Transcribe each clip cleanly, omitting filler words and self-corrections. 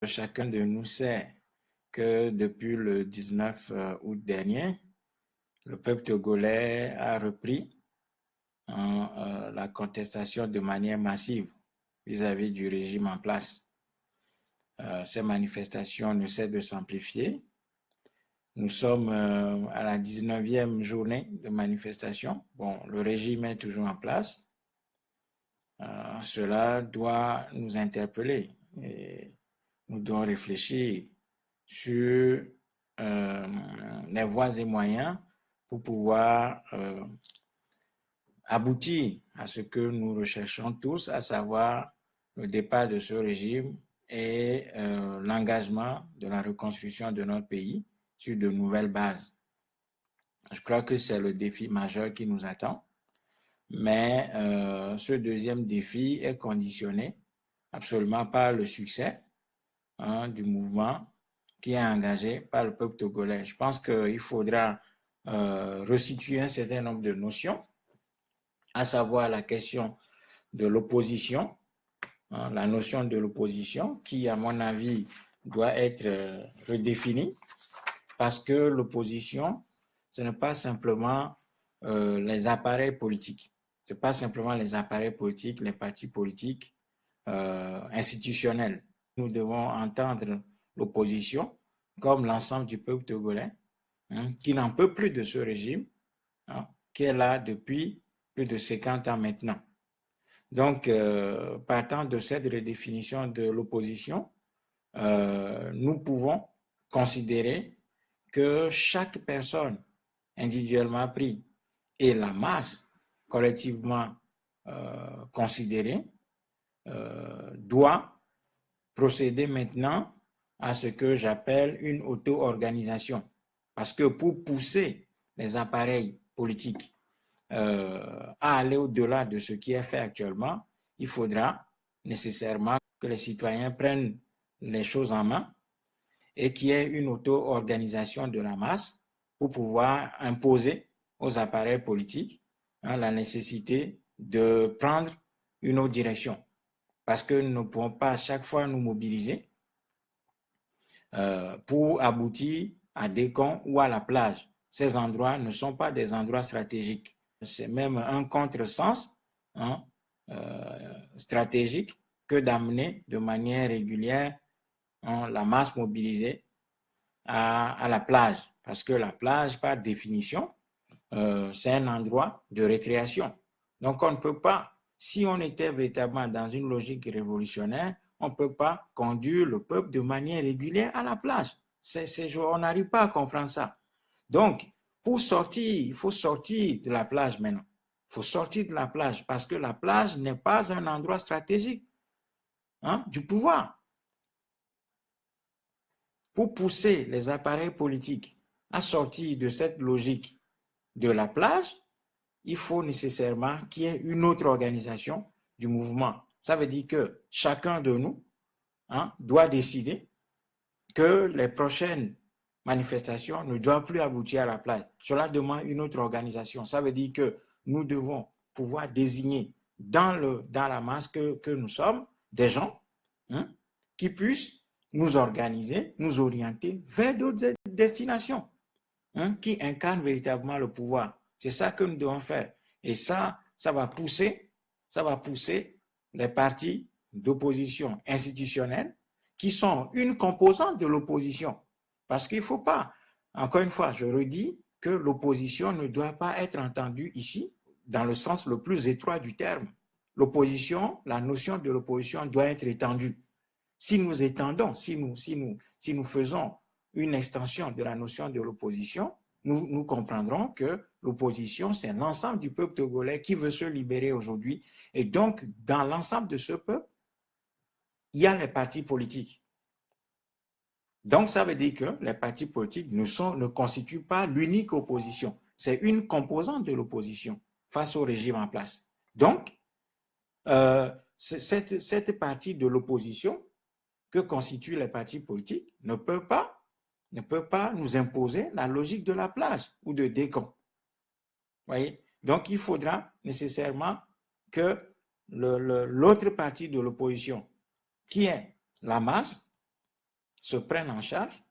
Chacun de nous sait que depuis le 19 août dernier, le peuple togolais a repris la contestation de manière massive vis-à-vis du régime en place. Ces manifestations ne cessent de s'amplifier. Nous sommes à la 19e journée de manifestation. Bon, le régime est toujours en place. Cela doit nous interpeller et nous devons réfléchir sur les voies et moyens pour pouvoir aboutir à ce que nous recherchons tous, à savoir le départ de ce régime et l'engagement de la reconstruction de notre pays sur de nouvelles bases. Je crois que c'est le défi majeur qui nous attend, mais ce deuxième défi est conditionné absolument par le succès du mouvement qui est engagé par le peuple togolais. Je pense qu'il faudra resituer un certain nombre de notions, à savoir la question de l'opposition, la notion de l'opposition qui, à mon avis, doit être redéfinie parce que l'opposition, ce n'est pas simplement les appareils politiques. Ce n'est pas simplement les appareils politiques, les partis politiques institutionnels. Nous devons entendre l'opposition comme l'ensemble du peuple togolais qui n'en peut plus de ce régime qui est là depuis plus de 50 ans maintenant. Donc, partant de cette redéfinition de l'opposition, nous pouvons considérer que chaque personne individuellement prise et la masse collectivement considérée doit procéder maintenant à ce que j'appelle une auto-organisation. Parce que pour pousser les appareils politiques à aller au-delà de ce qui est fait actuellement, il faudra nécessairement que les citoyens prennent les choses en main et qu'il y ait une auto-organisation de la masse pour pouvoir imposer aux appareils politiques la nécessité de prendre une autre direction. Parce que nous ne pouvons pas à chaque fois nous mobiliser pour aboutir à Décon ou à la plage. Ces endroits ne sont pas des endroits stratégiques. C'est même un contresens stratégique que d'amener de manière régulière la masse mobilisée à la plage. Parce que la plage, par définition, c'est un endroit de récréation. Donc on ne peut pas, si on était véritablement dans une logique révolutionnaire, on ne peut pas conduire le peuple de manière régulière à la plage. On n'arrive pas à comprendre ça. Donc, pour sortir, il faut sortir de la plage maintenant. Il faut sortir de la plage parce que la plage n'est pas un endroit stratégique du pouvoir. Pour pousser les appareils politiques à sortir de cette logique de la plage, il faut nécessairement qu'il y ait une autre organisation du mouvement. Ça veut dire que chacun de nous doit décider que les prochaines manifestations ne doivent plus aboutir à la plage. Cela demande une autre organisation. Ça veut dire que nous devons pouvoir désigner dans la masse que nous sommes des gens qui puissent nous organiser, nous orienter vers d'autres destinations, qui incarnent véritablement le pouvoir. C'est ça que nous devons faire. Et ça va pousser les partis d'opposition institutionnelle qui sont une composante de l'opposition. Parce qu'il ne faut pas, encore une fois, je redis que l'opposition ne doit pas être entendue ici dans le sens le plus étroit du terme. L'opposition, la notion de l'opposition doit être étendue. Si nous étendons, si nous faisons une extension de la notion de l'opposition, nous comprendrons que l'opposition, c'est l'ensemble du peuple togolais qui veut se libérer aujourd'hui. Et donc, dans l'ensemble de ce peuple, il y a les partis politiques. Donc, ça veut dire que les partis politiques ne constituent pas l'unique opposition. C'est une composante de l'opposition face au régime en place. Donc, cette partie de l'opposition que constituent les partis politiques ne peut pas nous imposer la logique de la plage ou de Décon. Voyez? Donc, il faudra nécessairement que l'autre partie de l'opposition, qui est la masse, se prennent en charge,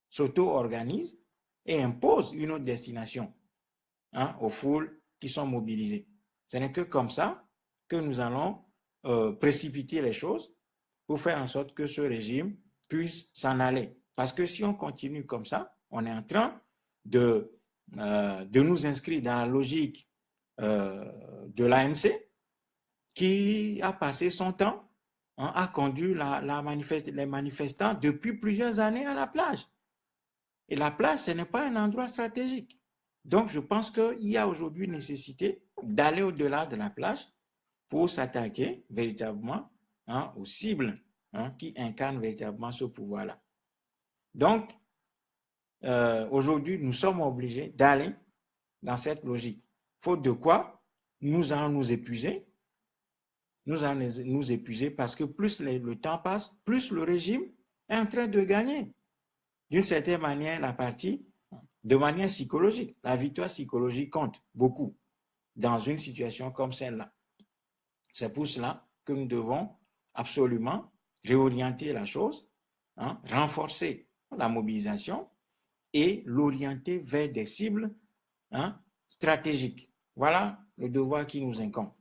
s'auto-organisent et imposent une autre destination aux foules qui sont mobilisées. Ce n'est que comme ça que nous allons précipiter les choses pour faire en sorte que ce régime puisse s'en aller. Parce que si on continue comme ça, on est en train de nous inscrire dans la logique de l'ANC qui a passé son temps à conduire les manifestants depuis plusieurs années à la plage. Et la plage, ce n'est pas un endroit stratégique. Donc, je pense qu'il y a aujourd'hui nécessité d'aller au-delà de la plage pour s'attaquer véritablement aux cibles qui incarnent véritablement ce pouvoir-là. Donc, aujourd'hui, nous sommes obligés d'aller dans cette logique. Faute de quoi, nous allons nous épuiser. Nous allons nous épuiser parce que plus le temps passe, plus le régime est en train de gagner. D'une certaine manière, la partie, de manière psychologique, la victoire psychologique compte beaucoup dans une situation comme celle-là. C'est pour cela que nous devons absolument réorienter la chose, renforcer la mobilisation et l'orienter vers des cibles stratégiques. Voilà le devoir qui nous incombe.